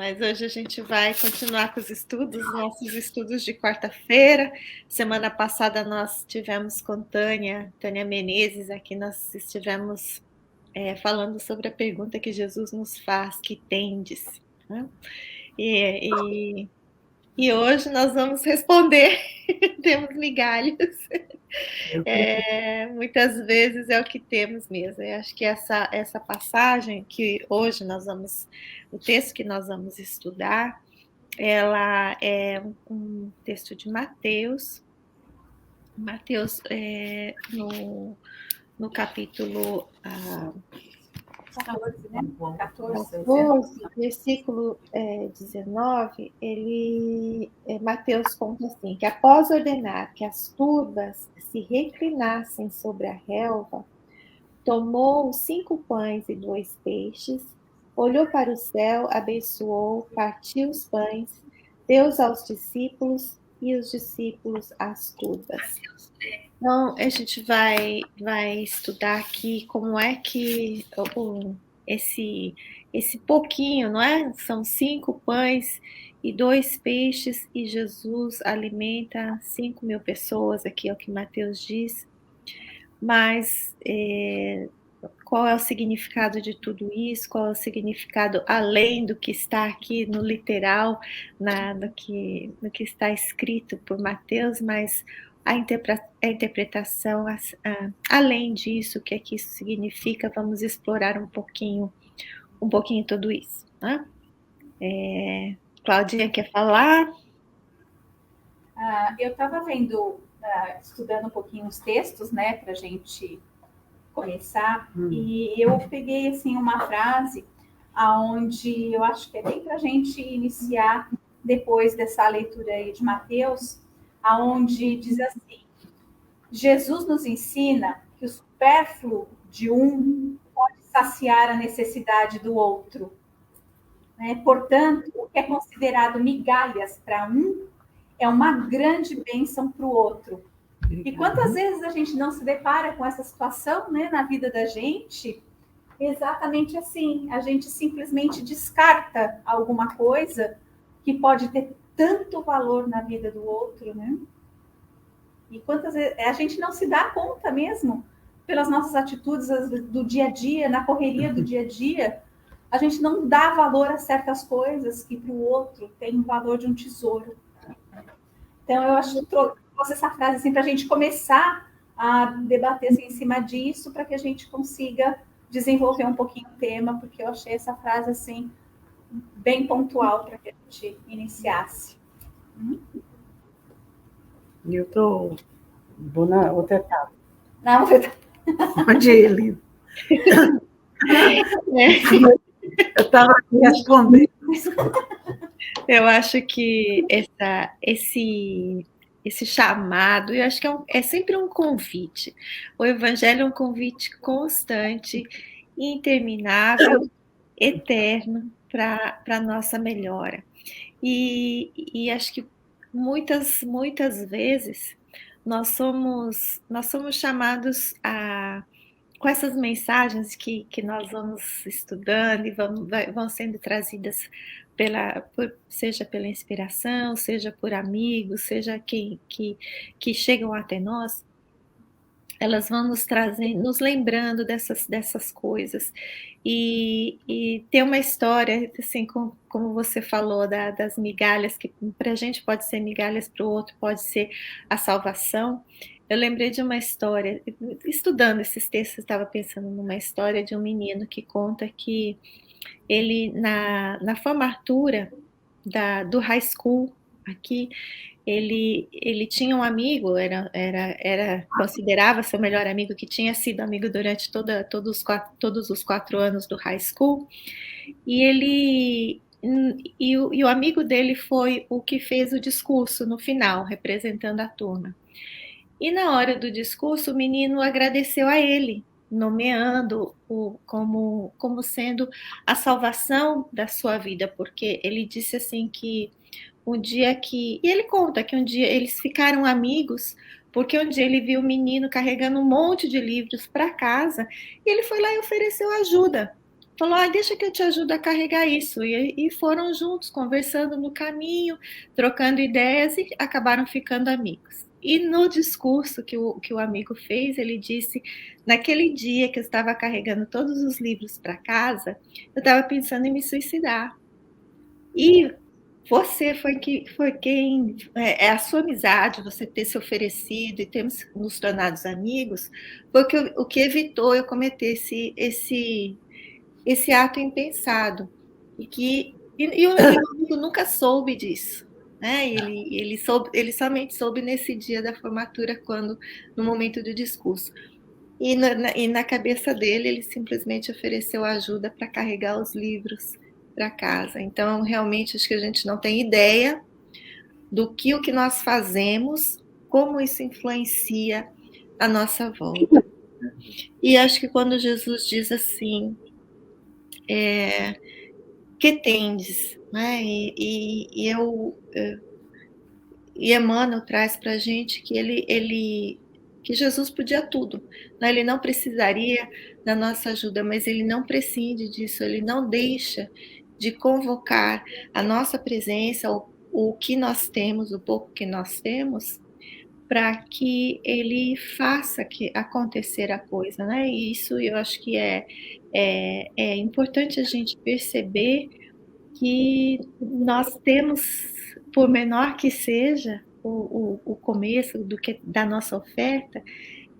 Mas hoje a gente vai continuar com os estudos, nossos estudos de quarta-feira. Semana passada nós tivemos com Tânia Menezes, aqui nós estivemos falando sobre a pergunta que Jesus nos faz, que tendes? Né? E hoje nós vamos responder, temos migalhas. Muitas vezes é o que temos mesmo. Eu acho que essa passagem que hoje o texto que nós vamos estudar, ela é um texto de Mateus. Mateus, no capítulo 14, né? 14, versículo 19, Mateus conta assim, que após ordenar que as turbas se reclinassem sobre a relva, tomou 5 pães e 2 peixes, olhou para o céu, abençoou, partiu os pães, deu aos discípulos e os discípulos às turbas. Então, a gente vai estudar aqui como é que esse pouquinho, não é? São 5 pães e 2 peixes, e Jesus alimenta 5.000 pessoas, aqui é o que Mateus diz. Mas qual é o significado de tudo isso? Qual é o significado além do que está aqui no literal, no que está escrito por Mateus, mas a interpretação, além disso, o que é que isso significa? Vamos explorar um pouquinho tudo isso. Né? Claudinha quer falar? Eu estava estudando um pouquinho os textos, né, para a gente começar, e eu peguei assim uma frase aonde eu acho que é bem para a gente iniciar depois dessa leitura aí de Mateus, aonde diz assim: Jesus nos ensina que o supérfluo de um pode saciar a necessidade do outro. Né? Portanto, o que é considerado migalhas para um é uma grande bênção para o outro. E quantas vezes a gente não se depara com essa situação, né, na vida da gente? Exatamente assim, a gente simplesmente descarta alguma coisa que pode ter tanto valor na vida do outro, né? E quantas vezes a gente não se dá conta mesmo, pelas nossas atitudes do dia a dia, na correria do dia a dia, a gente não dá valor a certas coisas que para o outro tem o valor de um tesouro. Então, eu acho que trouxe essa frase assim, para a gente começar a debater assim, em cima disso, para que a gente consiga desenvolver um pouquinho o tema, porque eu achei essa frase assim, bem pontual para que a gente iniciasse. Eu vou na outra etapa. Na outra etapa. Onde ele? Eu estava respondendo. Eu acho que esse chamado, eu acho que é sempre um convite. O Evangelho é um convite constante, interminável, eterno para a nossa melhora. E acho que muitas vezes nós somos chamados com essas mensagens que nós vamos estudando e vão sendo trazidas seja pela inspiração, seja por amigos, seja que chegam até nós, elas vão nos trazendo, nos lembrando dessas coisas. E tem uma história, assim, como você falou, das migalhas, que para a gente pode ser migalhas, para o outro pode ser a salvação. Eu lembrei de uma história, estudando esses textos, estava pensando numa história de um menino que conta que ele, na formatura do high school aqui, ele tinha um amigo, considerava seu melhor amigo, que tinha sido amigo durante todos os 4 anos do high school, e o amigo dele foi o que fez o discurso no final, representando a turma. E na hora do discurso, o menino agradeceu a ele, nomeando-o como sendo a salvação da sua vida, porque ele disse assim que e ele conta que um dia eles ficaram amigos, porque um dia ele viu o menino carregando um monte de livros para casa, e ele foi lá e ofereceu ajuda falou: deixa que eu te ajudo a carregar isso. E foram juntos, conversando no caminho, trocando ideias e acabaram ficando amigos. E no discurso que o amigo fez, ele disse: naquele dia que eu estava carregando todos os livros para casa, eu estava pensando em me suicidar. E você foi quem, a sua amizade, você ter se oferecido e termos nos tornado amigos, foi o que evitou eu cometer esse ato impensado. E o amigo nunca soube disso. Né? Ele somente soube nesse dia da formatura, no momento do discurso. E na cabeça dele, ele simplesmente ofereceu ajuda para carregar os livros para casa. Então, realmente, acho que a gente não tem ideia do que o que nós fazemos, como isso influencia a nossa volta. E acho que quando Jesus diz assim, que tendes, né? E Emmanuel traz para a gente que Jesus podia tudo, né? Ele não precisaria da nossa ajuda, mas ele não prescinde disso, ele não deixa de convocar a nossa presença, o que nós temos, o pouco que nós temos, para que ele faça acontecer a coisa, né? E isso eu acho que é importante a gente perceber que nós temos, por menor que seja o começo da nossa oferta,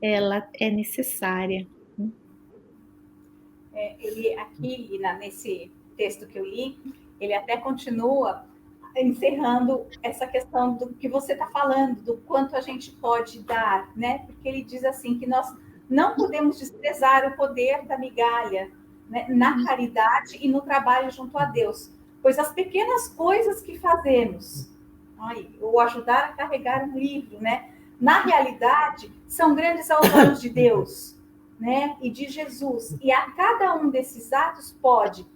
ela é necessária. Ele aqui, nesse texto que eu li, ele até continua encerrando essa questão do que você está falando, do quanto a gente pode dar, né? Porque ele diz assim que nós não podemos desprezar o poder da migalha, né? Na caridade e no trabalho junto a Deus, pois as pequenas coisas que fazemos, ou ajudar a carregar um livro, né? Na realidade, são grandes aos olhos de Deus, né? E de Jesus. E a cada um desses atos pode,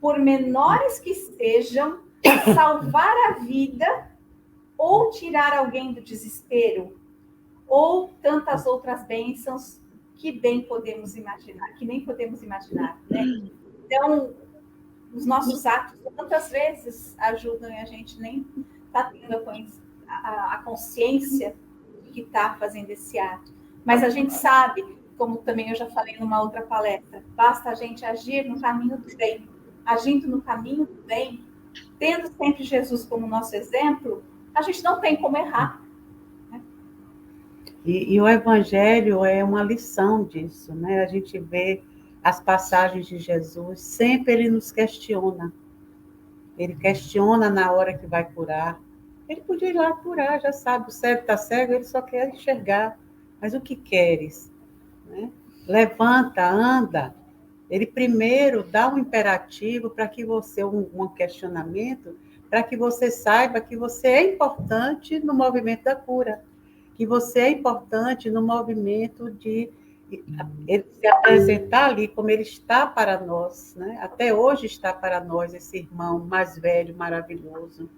por menores que sejam, salvar a vida ou tirar alguém do desespero, ou tantas outras bênçãos que bem podemos imaginar, que nem podemos imaginar, né? Então, os nossos atos, tantas vezes, ajudam e a gente nem está tendo a consciência de que está fazendo esse ato. Mas a gente sabe, como também eu já falei numa outra palestra, basta a gente agir no caminho do bem. Agindo no caminho do bem, tendo sempre Jesus como nosso exemplo, a gente não tem como errar. Né? E o Evangelho é uma lição disso, né? A gente vê as passagens de Jesus, sempre ele nos questiona. Ele questiona na hora que vai curar. Ele podia ir lá curar, já sabe, o cego está cego, ele só quer enxergar. Mas o que queres? Né? Levanta, anda. Ele primeiro dá um imperativo para que você, um questionamento, para que você saiba que você é importante no movimento da cura, que você é importante no movimento de ele se apresentar ali como ele está para nós, né? Até hoje está para nós esse irmão mais velho, maravilhoso.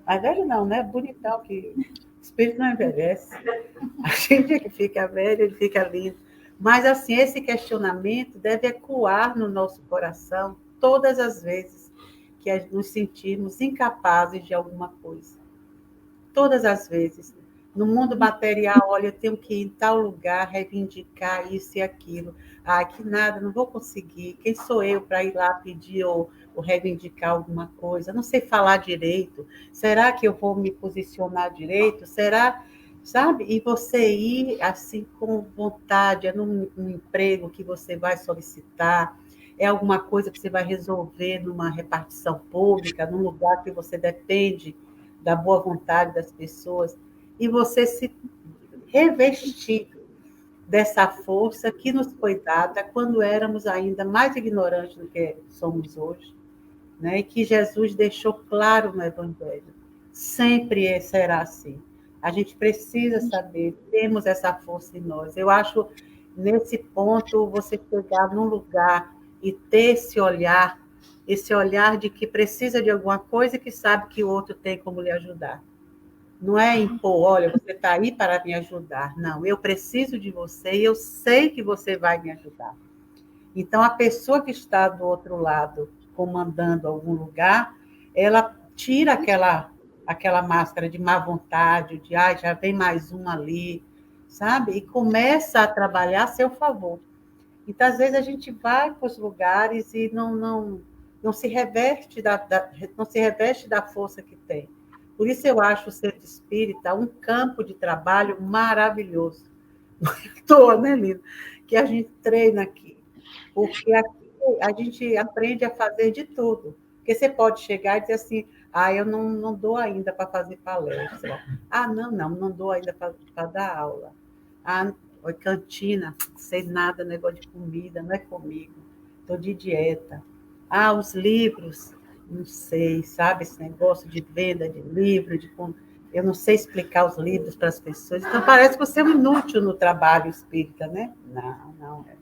Mais velho não, né? Bonitão, que o espírito não envelhece. A gente é que fica velho, ele fica lindo. Mas, assim, esse questionamento deve ecoar no nosso coração todas as vezes que nos sentimos incapazes de alguma coisa. Todas as vezes. No mundo material, olha, eu tenho que ir em tal lugar, reivindicar isso e aquilo. Que nada, não vou conseguir. Quem sou eu para ir lá pedir ou reivindicar alguma coisa? Não sei falar direito. Será que eu vou me posicionar direito? Será, sabe? E você ir assim com vontade, é num emprego que você vai solicitar, é alguma coisa que você vai resolver numa repartição pública, num lugar que você depende da boa vontade das pessoas, e você se revestir dessa força que nos foi dada quando éramos ainda mais ignorantes do que somos hoje, né? E que Jesus deixou claro no Evangelho. Sempre será assim. A gente precisa saber, temos essa força em nós. Eu acho, nesse ponto, você chegar num lugar e ter esse olhar de que precisa de alguma coisa e que sabe que o outro tem como lhe ajudar. Não é impor, olha, você está aí para me ajudar. Não, eu preciso de você e eu sei que você vai me ajudar. Então, a pessoa que está do outro lado, comandando algum lugar, ela tira aquela máscara de má vontade, de já vem mais um ali, sabe? E começa a trabalhar a seu favor. Então, às vezes, a gente vai para os lugares e não se reveste não se reveste da força que tem. Por isso, eu acho o centro espírita um campo de trabalho maravilhoso. Estou, né, Lino? Que a gente treina aqui. Porque aqui a gente aprende a fazer de tudo. Porque você pode chegar e dizer assim, eu não dou ainda para fazer palestra. Não dou ainda para dar aula. Cantina, não sei nada, negócio de comida, não é comigo. Estou de dieta. Os livros, não sei, sabe, esse negócio de venda de livro, eu não sei explicar os livros para as pessoas. Então, parece que você é um inútil no trabalho espírita, né? Não é.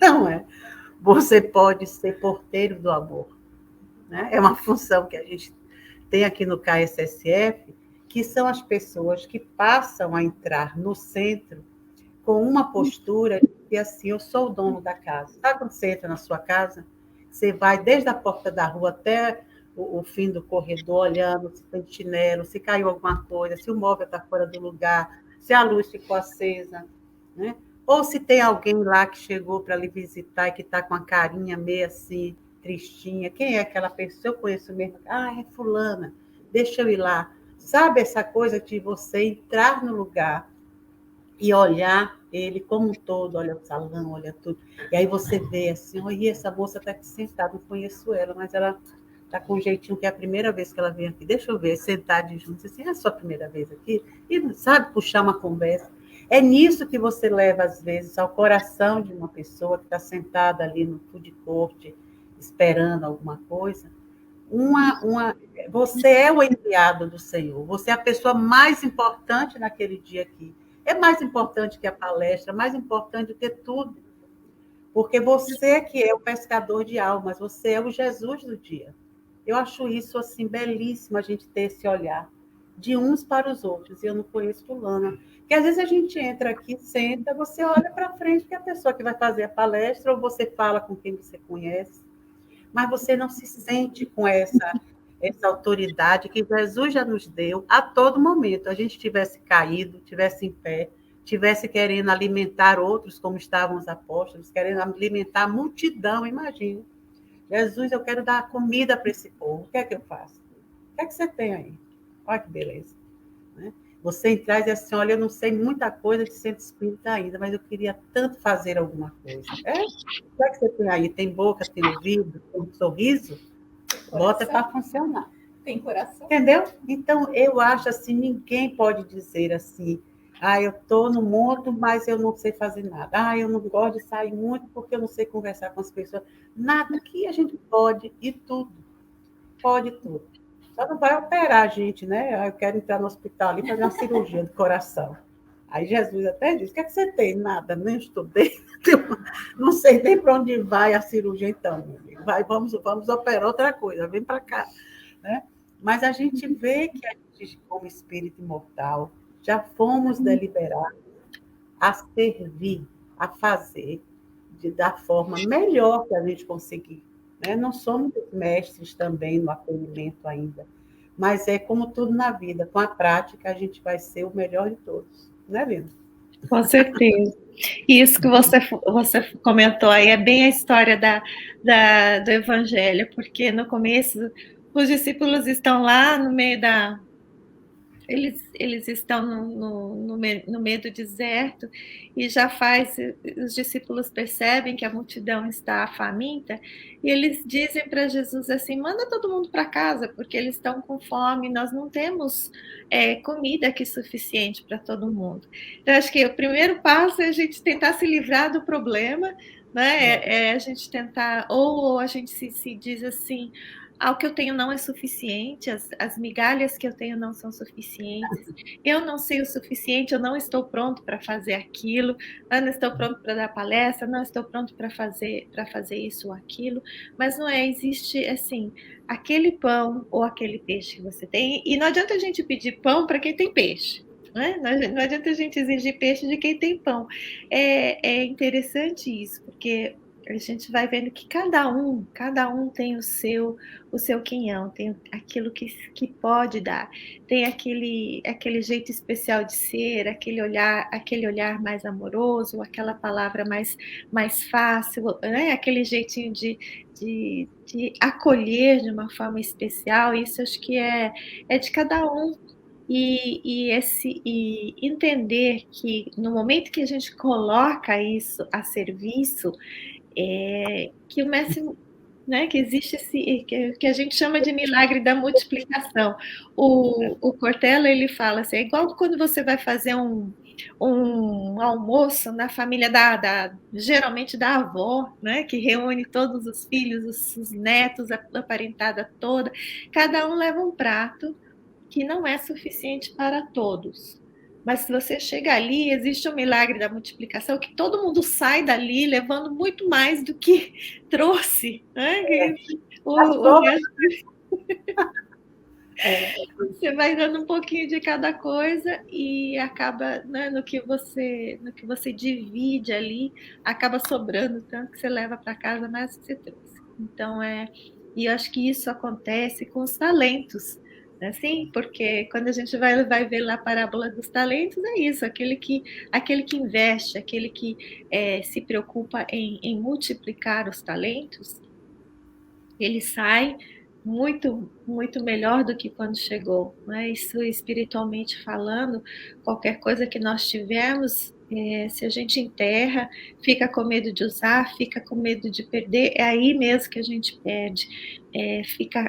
Não é. Você pode ser porteiro do amor. Né? É uma função que a gente tem aqui no KSSF, que são as pessoas que passam a entrar no centro com uma postura de assim, eu sou o dono da casa. Sabe quando você entra na sua casa? Você vai desde a porta da rua até o fim do corredor, olhando se tem chinelo, se caiu alguma coisa, se o móvel está fora do lugar, se a luz ficou acesa, né? Ou se tem alguém lá que chegou para lhe visitar e que está com a carinha meio assim, tristinha. Quem é aquela pessoa? Eu conheço mesmo. É fulana, deixa eu ir lá. Sabe essa coisa de você entrar no lugar e olhar ele como um todo, olha o salão, olha tudo. E aí você vê assim, olha, essa moça está aqui sentada, não conheço ela, mas ela está com um jeitinho que é a primeira vez que ela vem aqui. Deixa eu ver, sentar de junto, assim, é a sua primeira vez aqui? E sabe, puxar uma conversa. É nisso que você leva, às vezes, ao coração de uma pessoa que está sentada ali no food court, esperando alguma coisa. Você é o enviado do Senhor, você é a pessoa mais importante naquele dia aqui. É mais importante que a palestra, mais importante do que tudo. Porque você que é o pescador de almas, você é o Jesus do dia. Eu acho isso assim belíssimo, a gente ter esse olhar de uns para os outros. E eu não conheço fulana. Porque às vezes a gente entra aqui, senta, você olha para frente, que é a pessoa que vai fazer a palestra, ou você fala com quem você conhece, mas você não se sente com essa autoridade que Jesus já nos deu a todo momento. A gente tivesse caído, tivesse em pé, tivesse querendo alimentar outros, como estavam os apóstolos, querendo alimentar a multidão, imagina. Jesus, eu quero dar comida para esse povo. O que é que eu faço? O que é que você tem aí? Olha que beleza. Né? Você entrar e dizer assim, olha, eu não sei muita coisa de centro espírita ainda, mas eu queria tanto fazer alguma coisa. O que é que você tem aí? Tem boca, tem ouvido, tem um sorriso? Bota para funcionar. Tem coração. Entendeu? Então, eu acho assim, ninguém pode dizer assim, eu estou no mundo, mas eu não sei fazer nada. Eu não gosto de sair muito porque eu não sei conversar com as pessoas. Nada que a gente pode e tudo. Pode tudo. Só não vai operar a gente, né? Eu quero entrar no hospital ali e fazer uma cirurgia do coração. Aí Jesus até disse, o que é que você tem? Nada, nem estudei. Não sei nem para onde vai a cirurgia, então, meu amigo. Vamos operar outra coisa, vem para cá. Né? Mas a gente vê que a gente, como espírito imortal, já fomos deliberados a servir, a fazer da forma melhor que a gente conseguir. Né? Não somos mestres também no acolhimento ainda, mas é como tudo na vida, com a prática a gente vai ser o melhor de todos. Né, Lina? Com certeza. E isso que você comentou aí é bem a história do Evangelho, porque no começo os discípulos estão lá no meio eles estão no meio do deserto e os discípulos percebem que a multidão está faminta e eles dizem para Jesus assim, manda todo mundo para casa, porque eles estão com fome, nós não temos comida aqui suficiente para todo mundo. Então, acho que o primeiro passo é a gente tentar se livrar do problema, né? É a gente tentar, ou a gente se diz assim, o que eu tenho não é suficiente, as migalhas que eu tenho não são suficientes, eu não sei o suficiente, eu não estou pronto para fazer aquilo, eu não estou pronto para dar palestra, não estou pronto para fazer isso ou aquilo, mas não existe assim, aquele pão ou aquele peixe que você tem, e não adianta a gente pedir pão para quem tem peixe. Né? Não adianta a gente exigir peixe de quem tem pão. É interessante isso, porque a gente vai vendo que cada um tem o seu quinhão, tem aquilo que pode dar, tem aquele jeito especial de ser, aquele olhar mais amoroso, aquela palavra mais fácil, né, aquele jeitinho de acolher de uma forma especial, isso acho que é de cada um. E entender que no momento que a gente coloca isso a serviço, que o mestre, né, que existe que a gente chama de milagre da multiplicação. O Cortella, ele fala assim, é igual quando você vai fazer um almoço na família geralmente da avó, né, que reúne todos os filhos, os netos, a parentada toda, cada um leva um prato que não é suficiente para todos. Mas se você chega ali, existe o milagre da multiplicação, que todo mundo sai dali levando muito mais do que trouxe. Né? Você vai dando um pouquinho de cada coisa e acaba, né, no que você divide ali, acaba sobrando tanto que você leva para casa mais do que você trouxe. Então, e eu acho que isso acontece com os talentos. Assim, porque quando a gente vai ver lá a parábola dos talentos, é isso, aquele que investe, aquele que se preocupa em multiplicar os talentos, ele sai muito, muito melhor do que quando chegou. Né? Isso espiritualmente falando, qualquer coisa que nós tivermos, se a gente enterra, fica com medo de usar, fica com medo de perder, é aí mesmo que a gente perde,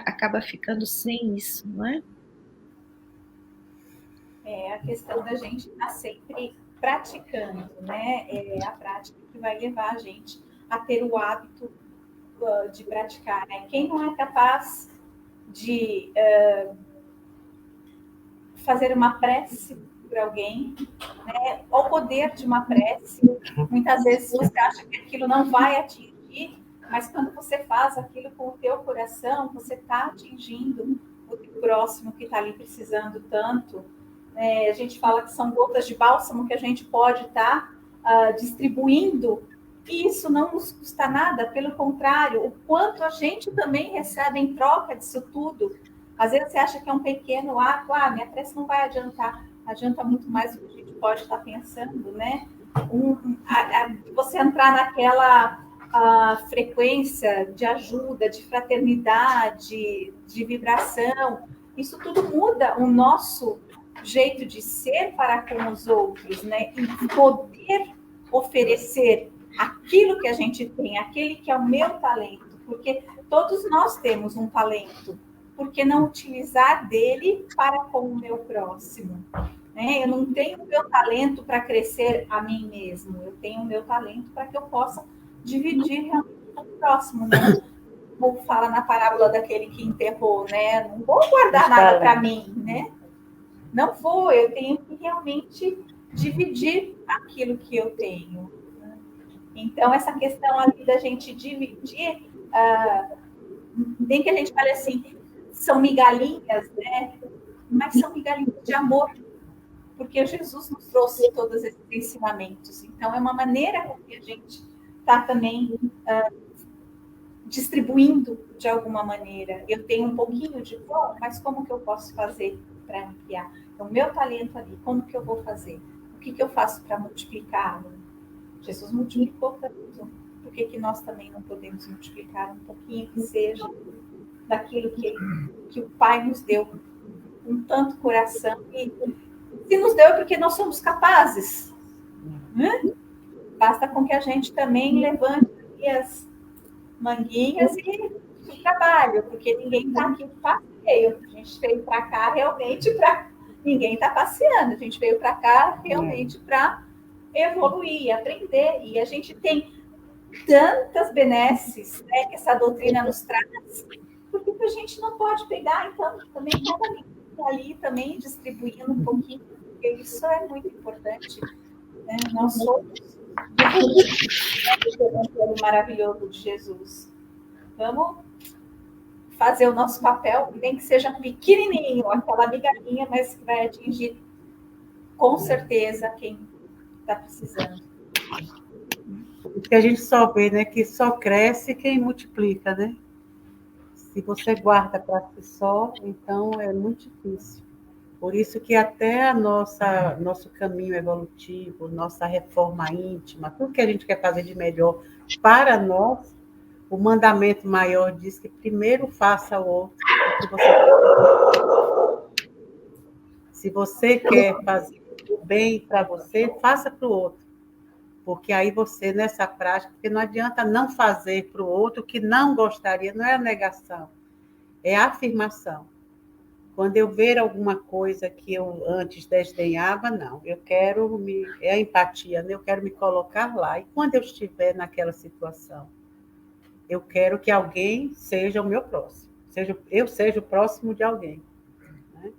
acaba ficando sem isso, não é? É a questão da gente estar sempre praticando, né? É a prática que vai levar a gente a ter o hábito de praticar. Né? Quem não é capaz de fazer uma prece por alguém, né? O poder de uma prece, muitas vezes você acha que aquilo não vai atingir, mas quando você faz aquilo com o teu coração, você está atingindo o próximo que está ali precisando tanto. A gente fala que são gotas de bálsamo que a gente pode estar distribuindo, e isso não nos custa nada, pelo contrário, o quanto a gente também recebe em troca disso tudo. Às vezes você acha que é um pequeno ato, minha prece não vai adiantar, adianta muito mais do que a gente pode estar pensando, né? Você entrar naquela frequência de ajuda, de fraternidade, de vibração, isso tudo muda o nosso jeito de ser para com os outros, né? E poder oferecer aquilo que a gente tem, aquele que é o meu talento, porque todos nós temos um talento, por que não utilizar dele para com o meu próximo? Né? Eu não tenho o meu talento para crescer a mim mesmo, eu tenho o meu talento para que eu possa dividir realmente com o próximo, né? Como fala na parábola daquele que enterrou, né? Não vou guardar nada para mim, né? Não vou, eu tenho que realmente dividir aquilo que eu tenho. Então, essa questão ali da gente dividir, nem que a gente fale assim, são migalhinhas, né? Mas são migalhinhas de amor, porque Jesus nos trouxe todos esses ensinamentos. Então, é uma maneira com que a gente está também distribuindo de alguma maneira. Eu tenho um pouquinho de pão, mas como que eu posso fazer para ampliar? Então, o meu talento ali, como que eu vou fazer? O que eu faço para multiplicá-lo? Jesus multiplicou tanto. Por que nós também não podemos multiplicar um pouquinho que seja daquilo que o Pai nos deu com tanto coração? E se nos deu é porque nós somos capazes. Né? Basta com que a gente também levante as manguinhas e trabalho, porque ninguém está aqui para passeio. A gente veio para cá realmente para... Ninguém está passeando. A gente veio para cá realmente para evoluir, aprender, e a gente tem tantas benesses, né, que essa doutrina nos traz, porque a gente não pode pegar, então, também cada ali também distribuindo um pouquinho, porque isso é muito importante, né? Nós somos o Evangelho maravilhoso de Jesus. Vamos fazer o nosso papel, nem que seja pequenininho, aquela migalhinha, mas que vai atingir com certeza quem está precisando. Porque a gente só vê, né, que só cresce quem multiplica, né? Se você guarda para si só, então é muito difícil. Por isso que até nosso caminho evolutivo, nossa reforma íntima, tudo que a gente quer fazer de melhor para nós, o mandamento maior diz que primeiro faça o outro. Se você quer fazer o bem para você, faça para o outro. Porque aí você, nessa prática, porque não adianta não fazer para o outro que não gostaria, não é a negação, é a afirmação. Quando eu ver alguma coisa que eu antes desdenhava, não, é a empatia, né? Eu quero me colocar lá. E quando eu estiver naquela situação, eu quero que alguém seja o meu próximo, eu seja o próximo de alguém. Né?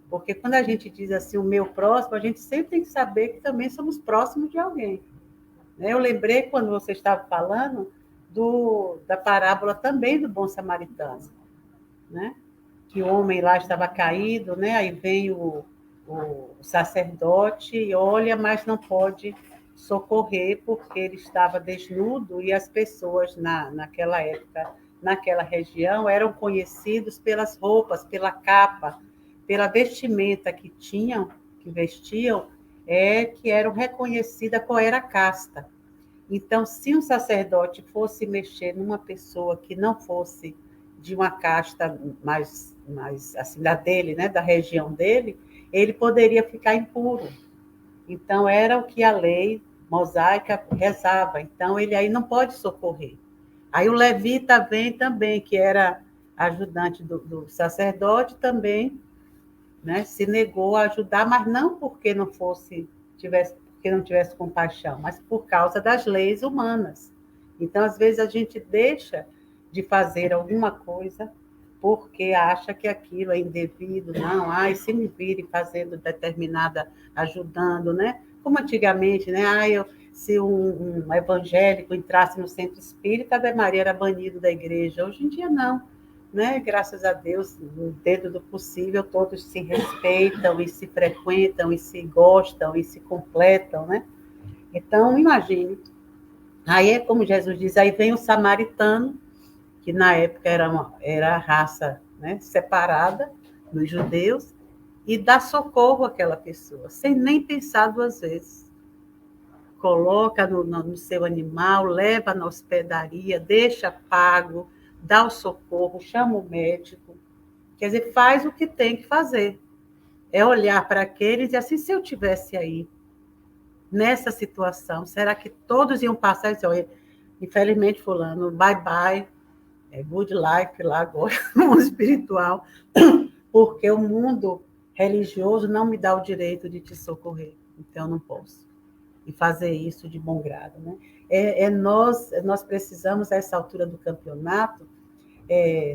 Porque quando a gente diz assim, o meu próximo, a gente sempre tem que saber que também somos próximos de alguém. Né? Eu lembrei, quando você estava falando, da parábola também do bom samaritano, né? Que o homem lá estava caído, né? Aí vem o sacerdote e olha, mas não pode socorrer porque ele estava desnudo e as pessoas naquela época, naquela região, eram conhecidos pelas roupas, pela capa, pela vestimenta que tinham, que vestiam, que eram reconhecidas qual era a casta. Então, se um sacerdote fosse mexer numa pessoa que não fosse de uma casta mais assim, da dele, né, da região dele, ele poderia ficar impuro. Então, era o que a lei mosaica rezava. Então, ele aí não pode socorrer. Aí o levita vem também, que era ajudante do sacerdote, também, né, se negou a ajudar, mas não porque não tivesse compaixão, mas por causa das leis humanas. Então, às vezes, a gente deixa de fazer alguma coisa porque acha que aquilo é indevido, não, se me virem fazendo determinada, ajudando, né? Como antigamente, né? Se um evangélico entrasse no centro espírita, Ave Maria era banido da igreja. Hoje em dia, não. Né? Graças a Deus, dentro do possível, todos se respeitam e se frequentam e se gostam e se completam, né? Então, imagine. Aí é como Jesus diz, aí vem o samaritano, que na época era a raça, né, separada dos judeus, e dá socorro àquela pessoa, sem nem pensar duas vezes. Coloca no seu animal, leva na hospedaria, deixa pago, dá o socorro, chama o médico. Quer dizer, faz o que tem que fazer. É olhar para aqueles e assim, se eu tivesse aí, nessa situação, será que todos iam passar e dizer, infelizmente, fulano, bye bye, good life lá agora, no mundo espiritual, porque o mundo religioso não me dá o direito de te socorrer, então eu não posso. E fazer isso de bom grado. Né? Nós precisamos, a essa altura do campeonato,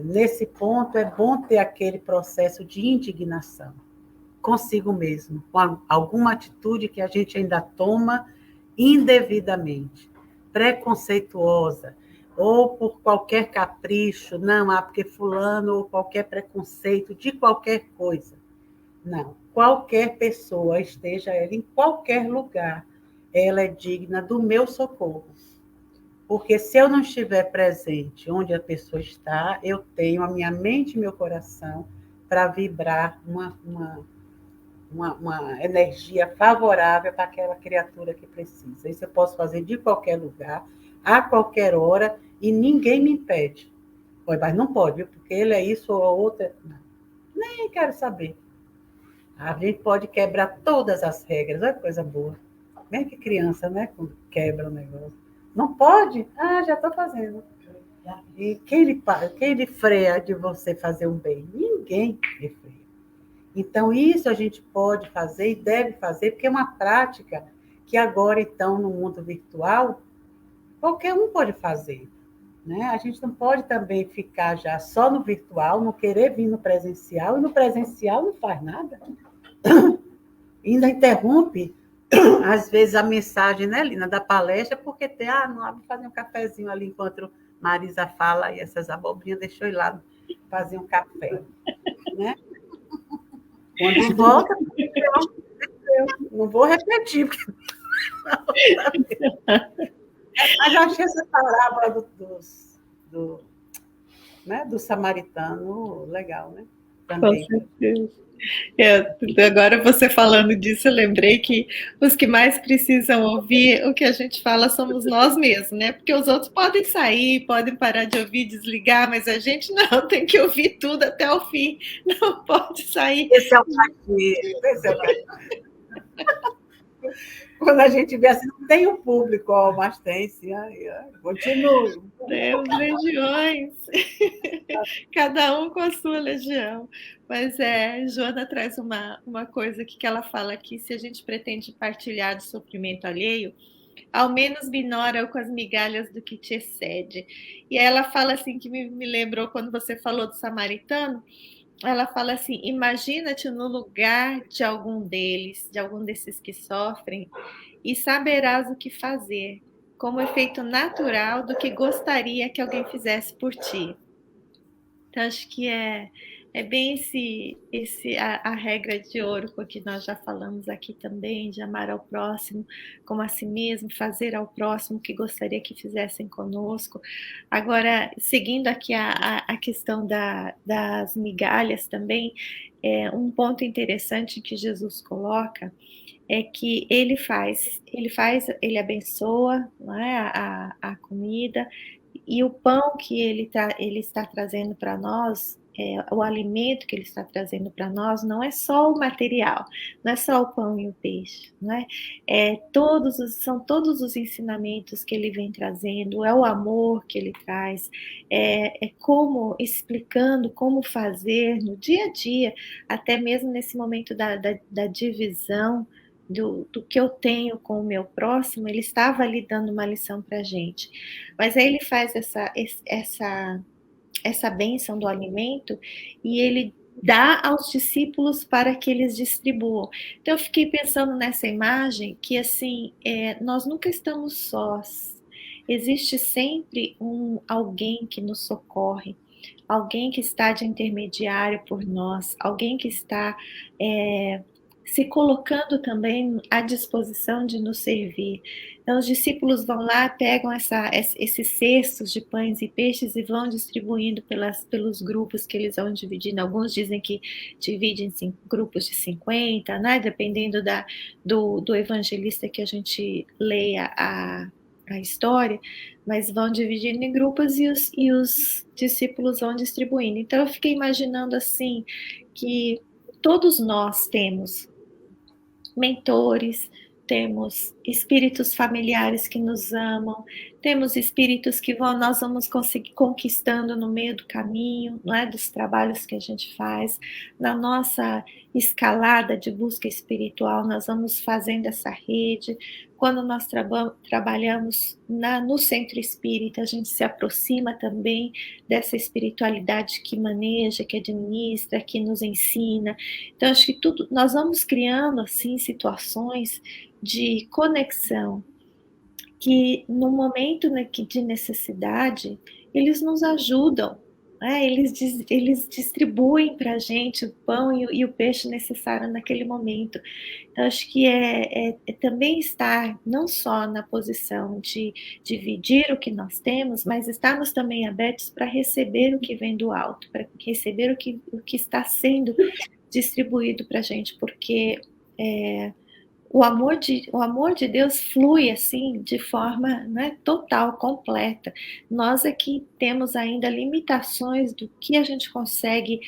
nesse ponto, é bom ter aquele processo de indignação consigo mesmo, com alguma atitude que a gente ainda toma indevidamente, preconceituosa, ou por qualquer capricho, não, porque fulano, ou qualquer preconceito de qualquer coisa. Não, qualquer pessoa, esteja ela em qualquer lugar, ela é digna do meu socorro. Porque se eu não estiver presente onde a pessoa está, eu tenho a minha mente e meu coração para vibrar uma energia favorável para aquela criatura que precisa. Isso eu posso fazer de qualquer lugar, a qualquer hora, e ninguém me impede. Mas não pode, viu? Porque ele é isso ou outra. Não. Nem quero saber. A gente pode quebrar todas as regras, olha que coisa boa. Nem que criança, né? Quando quebra o negócio. Não pode? Já estou fazendo. E quem lhe freia de você fazer um bem? Ninguém lhe freia. Então, isso a gente pode fazer e deve fazer, porque é uma prática que agora, então, no mundo virtual, qualquer um pode fazer. Né? A gente não pode também ficar já só no virtual, não querer vir no presencial, e no presencial não faz nada. Ainda interrompe, às vezes, a mensagem, né, Lina, da palestra, porque tem, não, vou fazer um cafezinho ali enquanto Marisa fala, e essas abobrinhas, deixa eu ir lá fazer um café. Né? Quando volta, eu não vou repetir. Porque... Mas eu achei essa parábola do samaritano legal, né? Também. Com certeza. Agora você falando disso, eu lembrei que os que mais precisam ouvir o que a gente fala somos nós mesmos, né? Porque os outros podem sair, podem parar de ouvir, desligar, mas a gente não, tem que ouvir tudo até o fim, não pode sair. Esse é o mais. Quando a gente vê assim, não tem o público, mas tem sim. Continue. Temos legiões, cada um com a sua legião. Mas Joana traz uma coisa aqui que ela fala que se a gente pretende partilhar de sofrimento alheio, ao menos minora com as migalhas do que te excede. E aí ela fala assim, que me lembrou quando você falou do samaritano, ela fala assim, imagina-te no lugar de algum deles, de algum desses que sofrem, e saberás o que fazer, como efeito natural do que gostaria que alguém fizesse por ti. Então, acho que é bem a regra de ouro que nós já falamos aqui também, de amar ao próximo como a si mesmo, fazer ao próximo o que gostaria que fizessem conosco. Agora, seguindo aqui a questão das migalhas também, um ponto interessante que Jesus coloca é que ele abençoa, não é, a comida, e o pão que ele está trazendo para nós, o alimento que ele está trazendo para nós, não é só o material, não é só o pão e o peixe, não é? São todos os ensinamentos que ele vem trazendo, é o amor que ele traz, como explicando como fazer no dia a dia, até mesmo nesse momento da divisão, do que eu tenho com o meu próximo, ele estava ali dando uma lição para a gente. Mas aí ele faz essa bênção do alimento e ele dá aos discípulos para que eles distribuam. Então eu fiquei pensando nessa imagem que assim, nós nunca estamos sós. Existe sempre alguém que nos socorre, alguém que está de intermediário por nós, alguém que está se colocando também à disposição de nos servir. Então, os discípulos vão lá, pegam esses cestos de pães e peixes e vão distribuindo pelos grupos que eles vão dividindo. Alguns dizem que dividem em grupos de 50, né? Dependendo do evangelista que a gente leia a história, mas vão dividindo em grupos e os discípulos vão distribuindo. Então, eu fiquei imaginando assim, que todos nós temos mentores, temos espíritos familiares que nos amam, temos espíritos que nós vamos conseguir conquistando no meio do caminho, não é, dos trabalhos que a gente faz, na nossa escalada de busca espiritual, nós vamos fazendo essa rede. Quando nós trabalhamos no centro espírita, a gente se aproxima também dessa espiritualidade que maneja, que administra, que nos ensina. Então, acho que nós vamos criando assim situações de conexão, que no momento de necessidade, eles nos ajudam, né? Eles distribuem para a gente o pão e o peixe necessário naquele momento. Então, acho que também estar não só na posição de dividir o que nós temos, mas estarmos também abertos para receber o que vem do alto, para receber o que está sendo distribuído para a gente, porque o amor de Deus flui assim de forma, né, total, completa. Nós aqui temos ainda limitações do que a gente consegue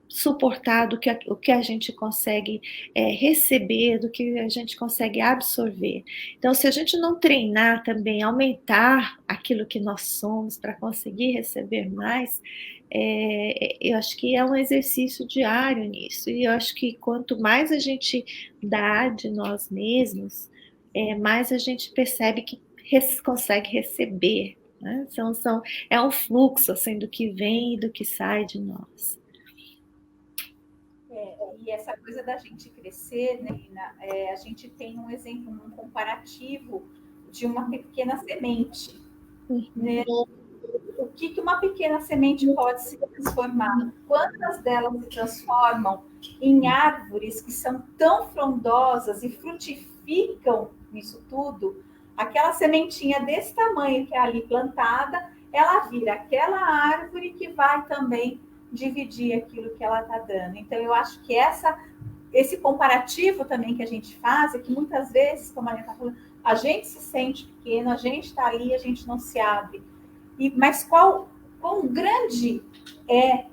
suportar, do que a gente consegue receber, do que a gente consegue absorver. Então, se a gente não treinar também, aumentar aquilo que nós somos para conseguir receber mais, eu acho que é um exercício diário nisso, e eu acho que quanto mais a gente dá de nós mesmos, mais a gente percebe que consegue receber, né? É um fluxo assim, do que vem e do que sai de nós. E essa coisa da gente crescer, né, Nina, a gente tem um exemplo, um comparativo de uma pequena semente, né? O que uma pequena semente pode se transformar? Quantas delas se transformam em árvores que são tão frondosas e frutificam isso tudo, aquela sementinha desse tamanho que é ali plantada, ela vira aquela árvore que vai também dividir aquilo que ela está dando. Então, eu acho que esse comparativo também que a gente faz é que muitas vezes, como a gente está falando, a gente se sente pequeno, a gente está ali, a gente não se abre. Mas quão grande é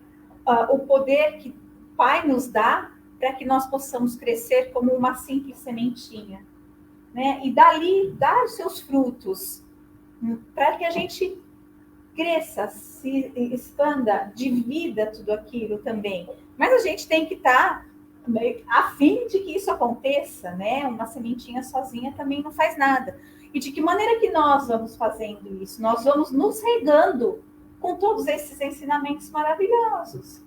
o poder que o Pai nos dá para que nós possamos crescer como uma simples sementinha, né? E dali dar os seus frutos, para que a gente cresça, se expanda, divida tudo aquilo também. Mas a gente tem que estar a fim de que isso aconteça, né? Uma sementinha sozinha também não faz nada. E de que maneira que nós vamos fazendo isso? Nós vamos nos regando com todos esses ensinamentos maravilhosos.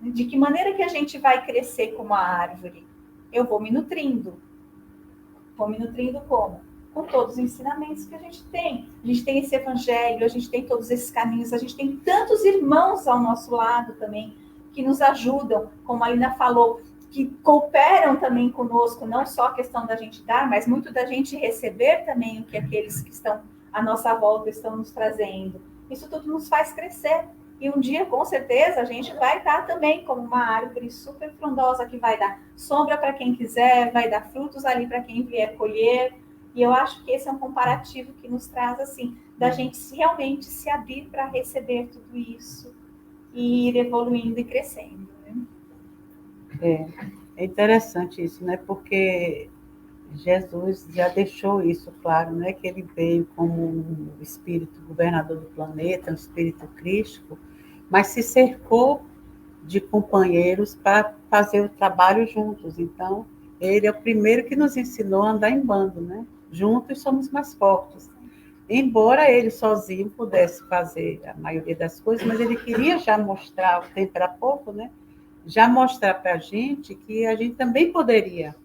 De que maneira que a gente vai crescer como a árvore? Eu vou me nutrindo. Vou me nutrindo como? Com todos os ensinamentos que a gente tem. A gente tem esse evangelho, a gente tem todos esses caminhos, a gente tem tantos irmãos ao nosso lado também, que nos ajudam, como a Lina falou, que cooperam também conosco, não só a questão da gente dar, mas muito da gente receber também o que aqueles que estão à nossa volta estão nos trazendo. Isso tudo nos faz crescer. E um dia, com certeza, a gente vai estar também como uma árvore super frondosa que vai dar sombra para quem quiser, vai dar frutos ali para quem vier colher. E eu acho que esse é um comparativo que nos traz, assim, da gente realmente se abrir para receber tudo isso e ir evoluindo e crescendo. Né? É interessante isso, né? Porque Jesus já deixou isso claro, né? Que ele veio como um espírito governador do planeta, um espírito crístico, mas se cercou de companheiros para fazer o trabalho juntos. Então, ele é o primeiro que nos ensinou a andar em bando, né? Juntos somos mais fortes. Embora ele sozinho pudesse fazer a maioria das coisas, mas ele queria já mostrar, o tempo era pouco, né? Já mostrar para a gente que a gente também poderia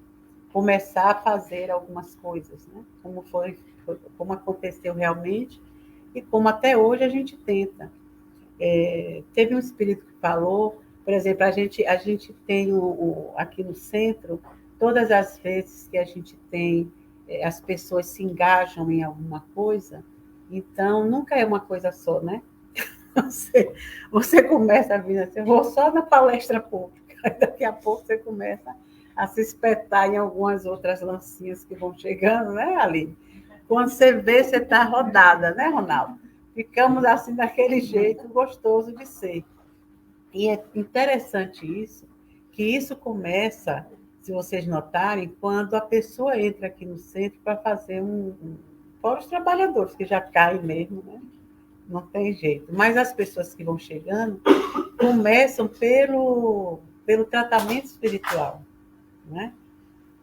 começar a fazer algumas coisas, né? Como aconteceu realmente e como até hoje a gente tenta. Teve um espírito que falou, por exemplo, a gente tem aqui no centro, todas as vezes que a gente tem, as pessoas se engajam em alguma coisa, então nunca é uma coisa só, né? Você começa a vir assim, eu vou só na palestra pública, daqui a pouco você começa a se espetar em algumas outras lancinhas que vão chegando, né, Aline? Quando você vê, você está rodada, né, Ronaldo? Ficamos assim daquele jeito gostoso de ser. E é interessante isso, que isso começa, se vocês notarem, quando a pessoa entra aqui no centro para fazer fora os trabalhadores, que já caem mesmo, né? Não tem jeito. Mas as pessoas que vão chegando começam pelo tratamento espiritual, né?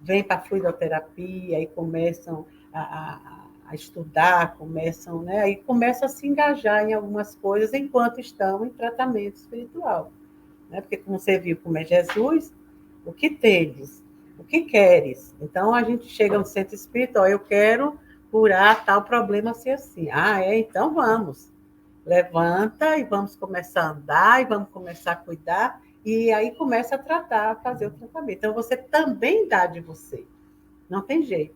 Vêm para a fluidoterapia e começam a estudar, começam, né? Aí começam a se engajar em algumas coisas enquanto estão em tratamento espiritual, né? Porque como você viu como é Jesus, o que tedes, o que queres. Então a gente chega no centro espiritual, eu quero curar tal problema assim assim. Então vamos. Levanta e vamos começar a andar e vamos começar a cuidar e aí começa a tratar, a fazer o tratamento. Então você também dá de você, não tem jeito.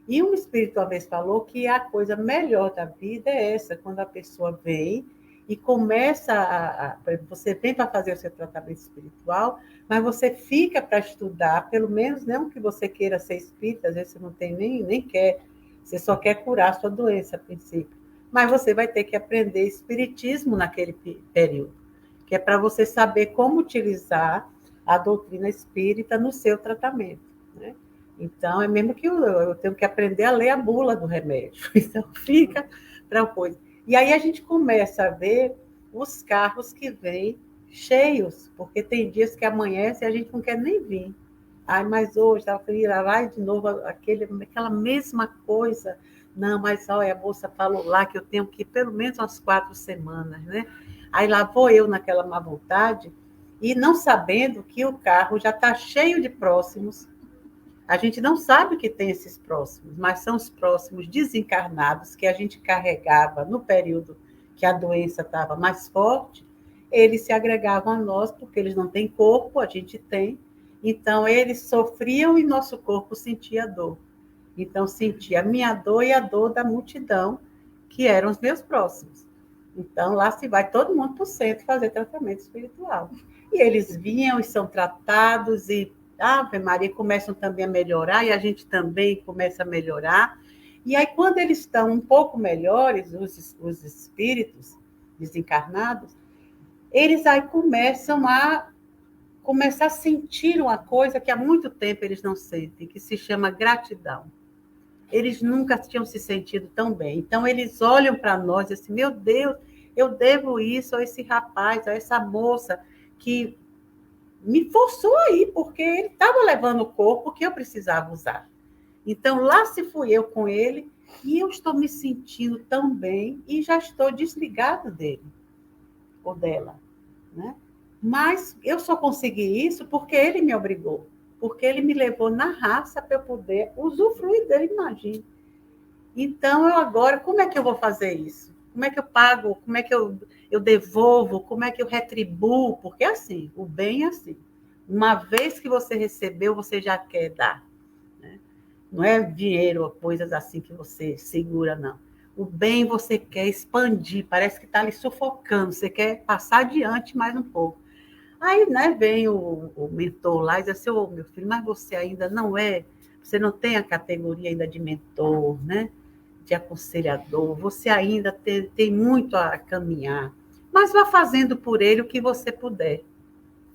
E um espírito uma vez falou que a coisa melhor da vida é essa, quando a pessoa vem e começa você vem para fazer o seu tratamento espiritual, mas você fica para estudar, pelo menos não que você queira ser espírita, às vezes você não tem nem quer, você só quer curar a sua doença a princípio. Mas você vai ter que aprender espiritismo naquele período, que é para você saber como utilizar a doutrina espírita no seu tratamento, né? Então, é mesmo que eu tenho que aprender a ler a bula do remédio. Então, fica para coisa. E aí a gente começa a ver os carros que vêm cheios, porque tem dias que amanhece e a gente não quer nem vir. Mas hoje estava feliz, lá vai de novo aquela mesma coisa. Não, mas olha, a moça falou lá que eu tenho que ir pelo menos umas 4 semanas, né? Aí lá vou eu naquela má vontade e não sabendo que o carro já está cheio de próximos. A gente não sabe que tem esses próximos, mas são os próximos desencarnados que a gente carregava no período que a doença estava mais forte. Eles se agregavam a nós porque eles não têm corpo, a gente tem. Então, eles sofriam e nosso corpo sentia dor. Então, senti a minha dor e a dor da multidão, que eram os meus próximos. Então, lá se vai todo mundo para o centro fazer tratamento espiritual. E eles vinham e são tratados, e Ave Maria, começam também a melhorar, e a gente também começa a melhorar. E aí, quando eles estão um pouco melhores, os espíritos desencarnados, eles aí começam a sentir uma coisa que há muito tempo eles não sentem, que se chama gratidão. Eles nunca tinham se sentido tão bem. Então, eles olham para nós e assim, meu Deus, eu devo isso a esse rapaz, a essa moça que me forçou aí, porque ele estava levando o corpo que eu precisava usar. Então, lá se fui eu com ele, e eu estou me sentindo tão bem, e já estou desligado dele, ou dela, né? Mas eu só consegui isso porque ele me obrigou, porque ele me levou na raça para eu poder usufruir dele, imagine. Então, eu agora, como é que eu vou fazer isso? Como é que eu pago? Como é que eu devolvo? Como é que eu retribuo? Porque é assim, o bem é assim. Uma vez que você recebeu, você já quer dar. Né? Não é dinheiro ou coisas assim que você segura, não. O bem você quer expandir, parece que está ali sufocando, você quer passar adiante mais um pouco. Aí, né, vem o mentor lá e diz assim, meu filho, mas você ainda não você não tem a categoria ainda de mentor, né? De aconselhador, você ainda tem muito a caminhar, mas vá fazendo por ele o que você puder.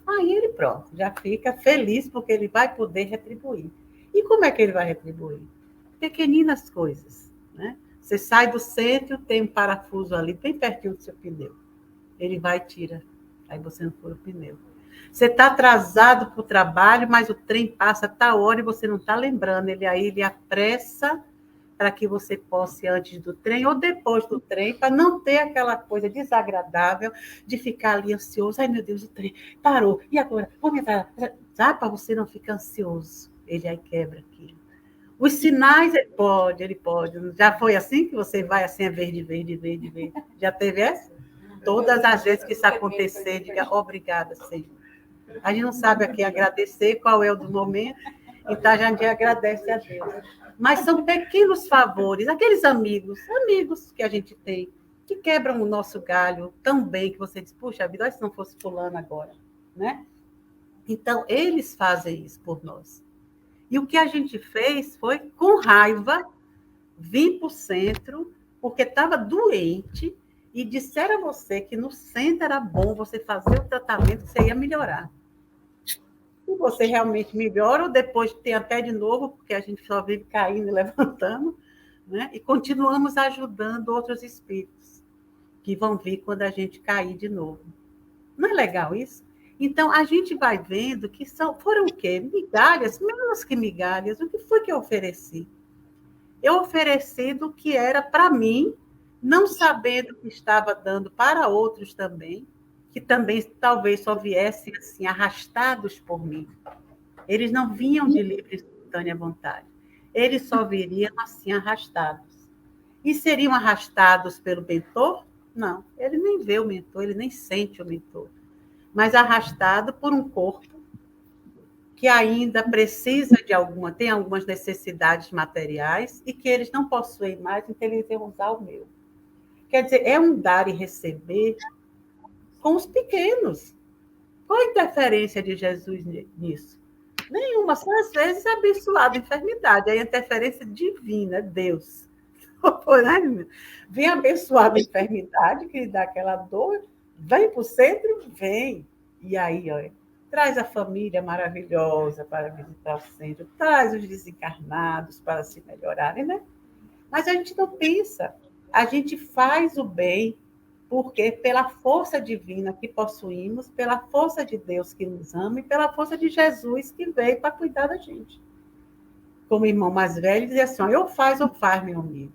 Aí ele, pronto, já fica feliz porque ele vai poder retribuir. E como é que ele vai retribuir? Pequeninas coisas, né? Você sai do centro, tem um parafuso ali bem pertinho do seu pneu. Ele vai e tira. Aí você não fura o pneu. Você está atrasado para o trabalho, mas o trem passa a tal hora e você não está lembrando. Ele apressa para que você possa ir antes do trem ou depois do trem, para não ter aquela coisa desagradável de ficar ali ansioso. Ai, meu Deus, o trem parou. E agora? Vamos entrar. Sabe, para você não ficar ansioso. Ele aí quebra aquilo. Os sinais, ele pode. Já foi assim que você vai assim, é verde, verde, verde, verde. Já teve essa? Todas as vezes que isso acontecer, diga obrigada, Senhor. A gente não sabe aqui agradecer qual é o do momento, então a gente agradece a Deus. Mas são pequenos favores, aqueles amigos que a gente tem, que quebram o nosso galho tão bem que você diz, puxa vida, se não fosse fulano agora, né? Então, eles fazem isso por nós. E o que a gente fez foi, com raiva, vir para o centro, porque estava doente, e disseram a você que no centro era bom você fazer o tratamento, você ia melhorar. E você realmente melhora, ou depois tem até de novo, porque a gente só vive caindo e levantando, né? E continuamos ajudando outros espíritos que vão vir quando a gente cair de novo. Não é legal isso? Então, a gente vai vendo que foram o quê? Migalhas, menos que migalhas. O que foi que eu ofereci? Eu ofereci do que era para mim, não sabendo que estava dando para outros também, que também talvez só viessem assim, arrastados por mim. Eles não vinham de livre e espontânea vontade. Eles só viriam assim, arrastados. E seriam arrastados pelo mentor? Não, ele nem vê o mentor, ele nem sente o mentor. Mas arrastado por um corpo que ainda precisa tem algumas necessidades materiais e que eles não possuem mais, então eles vão usar o meu. Quer dizer, é um dar e receber com os pequenos. Qual a interferência de Jesus nisso? Nenhuma, só às vezes abençoada a enfermidade, é a interferência divina, Deus. Vem abençoada a enfermidade, que lhe dá aquela dor, vem para o centro, vem. E aí, olha, traz a família maravilhosa para visitar o centro, traz os desencarnados para se melhorarem, né? Mas a gente não pensa, a gente faz o bem, porque pela força divina que possuímos, pela força de Deus que nos ama e pela força de Jesus que veio para cuidar da gente. Como irmão mais velho, dizia assim, ou faz, meu amigo.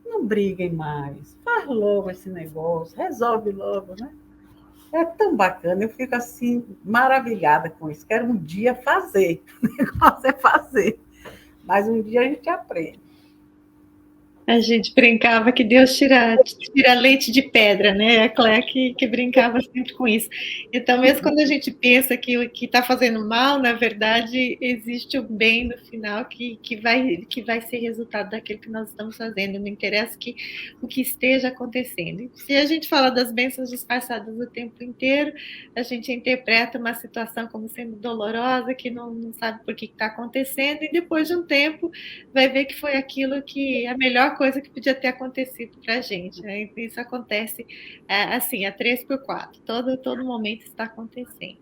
Não briguem mais, faz logo esse negócio, resolve logo, né? É tão bacana, eu fico assim, maravilhada com isso. Quero um dia fazer, o negócio é fazer. Mas um dia a gente aprende. A gente brincava que Deus tira leite de pedra, né? A Cléa que brincava sempre com isso. Então, mesmo quando a gente pensa que o que está fazendo mal, na verdade, existe o bem no final que vai ser resultado daquilo que nós estamos fazendo. Não interessa o que esteja acontecendo. E se a gente fala das bênçãos disfarçadas o tempo inteiro, a gente interpreta uma situação como sendo dolorosa, que não sabe por que está acontecendo, e depois de um tempo vai ver que foi aquilo que a melhor coisa que podia ter acontecido para a gente. Né? Isso acontece assim, a 3x4, todo momento está acontecendo.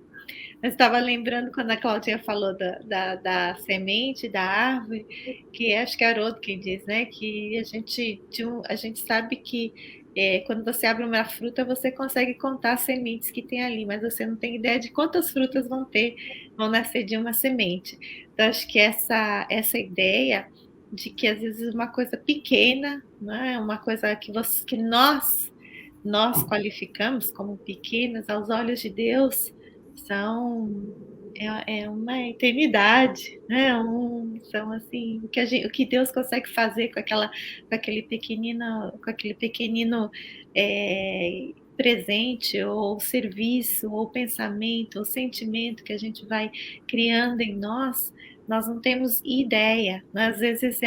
Eu estava lembrando quando a Claudinha falou da semente, da árvore, que acho que é Haroldo quem diz, né? Que a gente sabe que quando você abre uma fruta, você consegue contar as sementes que tem ali, mas você não tem ideia de quantas frutas vão nascer de uma semente. Então, acho que essa ideia de que às vezes uma coisa pequena, né, uma coisa que nós qualificamos como pequenas aos olhos de Deus é uma eternidade, né? São assim o que Deus consegue fazer com aquele pequenino presente ou serviço ou pensamento ou sentimento que a gente vai criando em nós não temos ideia. Às vezes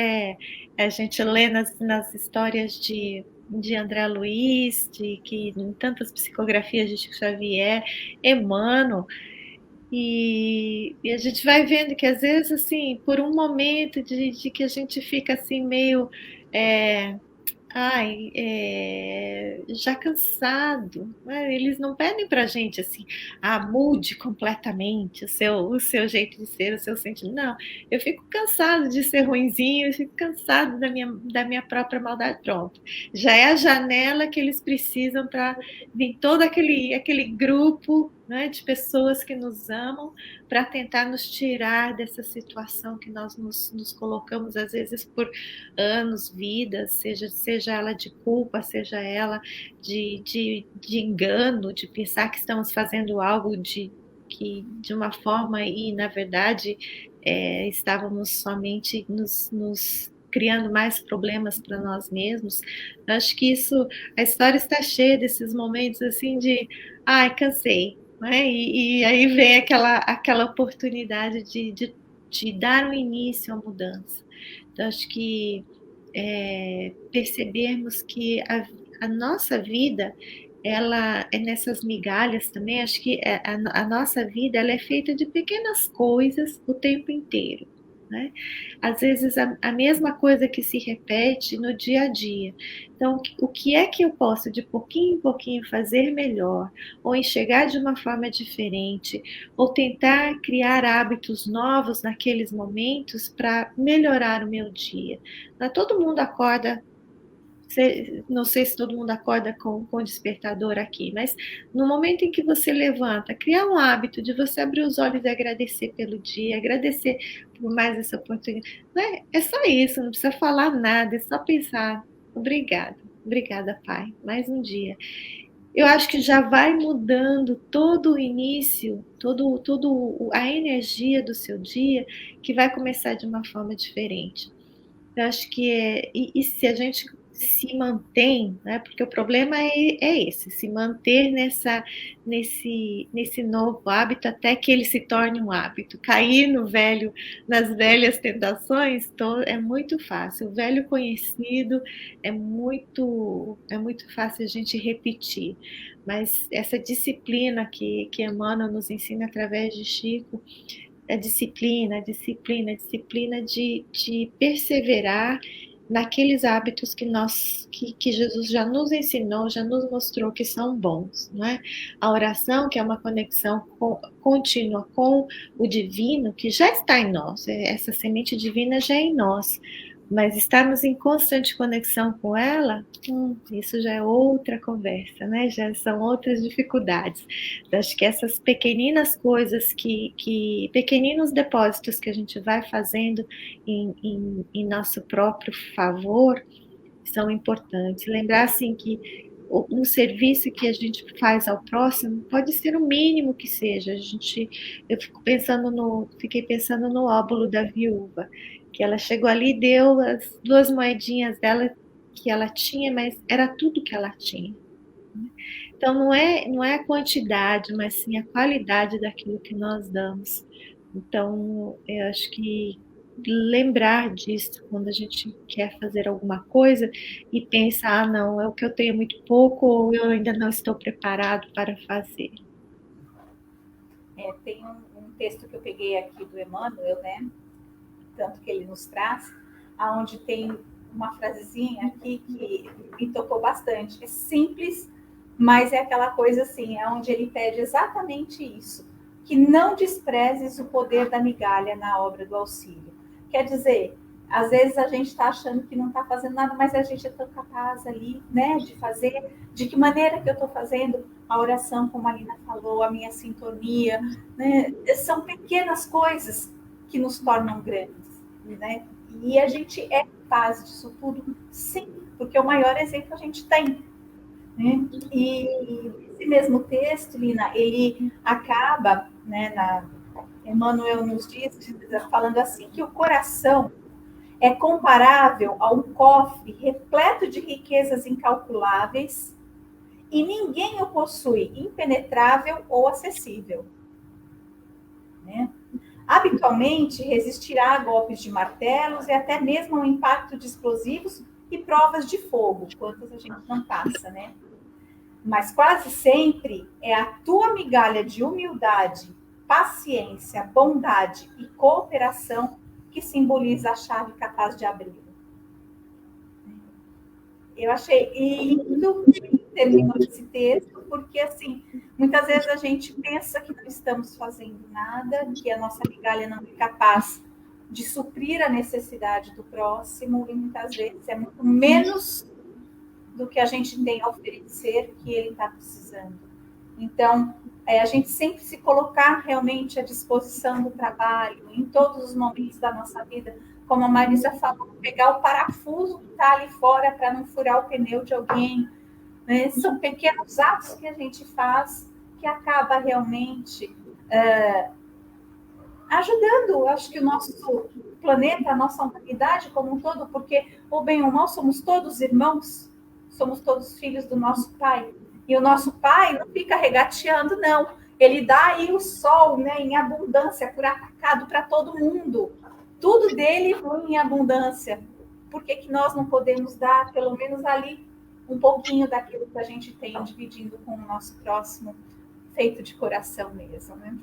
a gente lê nas histórias de André Luiz, que em tantas psicografias de Chico Xavier, Emmanuel, e a gente vai vendo que às vezes assim, por um momento de que a gente fica assim meio já cansado, né? Eles não pedem para a gente assim, mude completamente o seu jeito de ser, o seu sentimento. Não, eu fico cansado de ser ruinzinho, eu fico cansado da minha própria maldade. Pronto, já é a janela que eles precisam para vir todo aquele grupo, né, de pessoas que nos amam para tentar nos tirar dessa situação que nós nos colocamos, às vezes, por anos, vidas, seja ela de culpa, seja ela de engano, de pensar que estamos fazendo algo de uma forma e, na verdade, estávamos somente nos criando mais problemas para nós mesmos. Eu acho que a história está cheia desses momentos assim de, cansei, né? E aí vem aquela oportunidade de dar um início à mudança. Então, acho que percebermos que a nossa vida ela é nessas migalhas também. Acho que a nossa vida ela é feita de pequenas coisas o tempo inteiro. Né? Às vezes a mesma coisa que se repete no dia a dia. Então, o que é que eu posso de pouquinho em pouquinho fazer melhor, ou enxergar de uma forma diferente, ou tentar criar hábitos novos naqueles momentos para melhorar o meu dia. Não, todo mundo acorda, não sei se todo mundo acorda com o despertador aqui, mas no momento em que você levanta, criar um hábito de você abrir os olhos e agradecer pelo dia, agradecer por mais essa oportunidade. Né? É só isso, não precisa falar nada, é só pensar, obrigada, Pai, mais um dia. Eu acho que já vai mudando todo o início, todo a energia do seu dia, que vai começar de uma forma diferente. Eu acho que e se a gente se mantém, né? Porque o problema é esse, se manter nesse novo hábito até que ele se torne um hábito. Cair nas velhas tentações é muito fácil. O velho conhecido é muito fácil a gente repetir. Mas essa disciplina que Emmanuel nos ensina através de Chico, a disciplina de perseverar naqueles hábitos que Jesus já nos ensinou, já nos mostrou que são bons, não é? A oração, que é uma conexão contínua com o divino, que já está em nós, essa semente divina já é em nós, mas estarmos em constante conexão com ela, isso já é outra conversa, né? Já são outras dificuldades. Eu acho que essas pequeninas coisas, pequeninos depósitos que a gente vai fazendo em nosso próprio favor, são importantes. Lembrar, assim, que um serviço que a gente faz ao próximo pode ser o mínimo que seja. Eu fiquei pensando no óbolo da viúva, que ela chegou ali e deu as 2 moedinhas dela, que ela tinha, mas era tudo que ela tinha. Então, não é a quantidade, mas sim a qualidade daquilo que nós damos. Então, eu acho que lembrar disso quando a gente quer fazer alguma coisa e pensar, não, é o que eu tenho muito pouco ou eu ainda não estou preparado para fazer. Tem um texto que eu peguei aqui do Emmanuel, né? Tanto que ele nos traz, aonde tem uma frasezinha aqui que me tocou bastante. É simples, mas é aquela coisa assim, é onde ele pede exatamente isso, que não desprezes o poder da migalha na obra do auxílio. Quer dizer, às vezes a gente está achando que não está fazendo nada, mas a gente é tão capaz ali, né, de fazer. De que maneira que eu estou fazendo a oração, como a Lina falou, a minha sintonia, né? São pequenas coisas que nos tornam grandes, né? E a gente é capaz disso tudo, sim, porque o maior exemplo a gente tem, né? E esse mesmo texto, Lina, ele acaba, né, Emmanuel nos diz, falando assim, que o coração é comparável a um cofre repleto de riquezas incalculáveis e ninguém o possui impenetrável ou acessível, né? Habitualmente resistirá a golpes de martelos e até mesmo ao impacto de explosivos e provas de fogo, quantas a gente não passa, né? Mas quase sempre é a tua migalha de humildade, paciência, bondade e cooperação que simboliza a chave capaz de abri-lo. Eu achei lindo terminou esse texto, porque assim, muitas vezes a gente pensa que não estamos fazendo nada, que a nossa migalha não é capaz de suprir a necessidade do próximo, e muitas vezes é muito menos do que a gente tem a oferecer que ele está precisando. Então, a gente sempre se colocar realmente à disposição do trabalho, em todos os momentos da nossa vida, como a Marisa falou, pegar o parafuso que está ali fora para não furar o pneu de alguém, né? São pequenos atos que a gente faz que acaba realmente ajudando, acho que o nosso planeta, a nossa humanidade como um todo, porque o bem ou o mal somos todos irmãos, somos todos filhos do nosso Pai. E o nosso Pai não fica regateando, não. Ele dá aí o sol, né, em abundância, por atacado para todo mundo. Tudo dele vem em abundância. Por que que nós não podemos dar, pelo menos ali, um pouquinho daquilo que a gente tem, dividindo com o nosso próximo, feito de coração mesmo, né?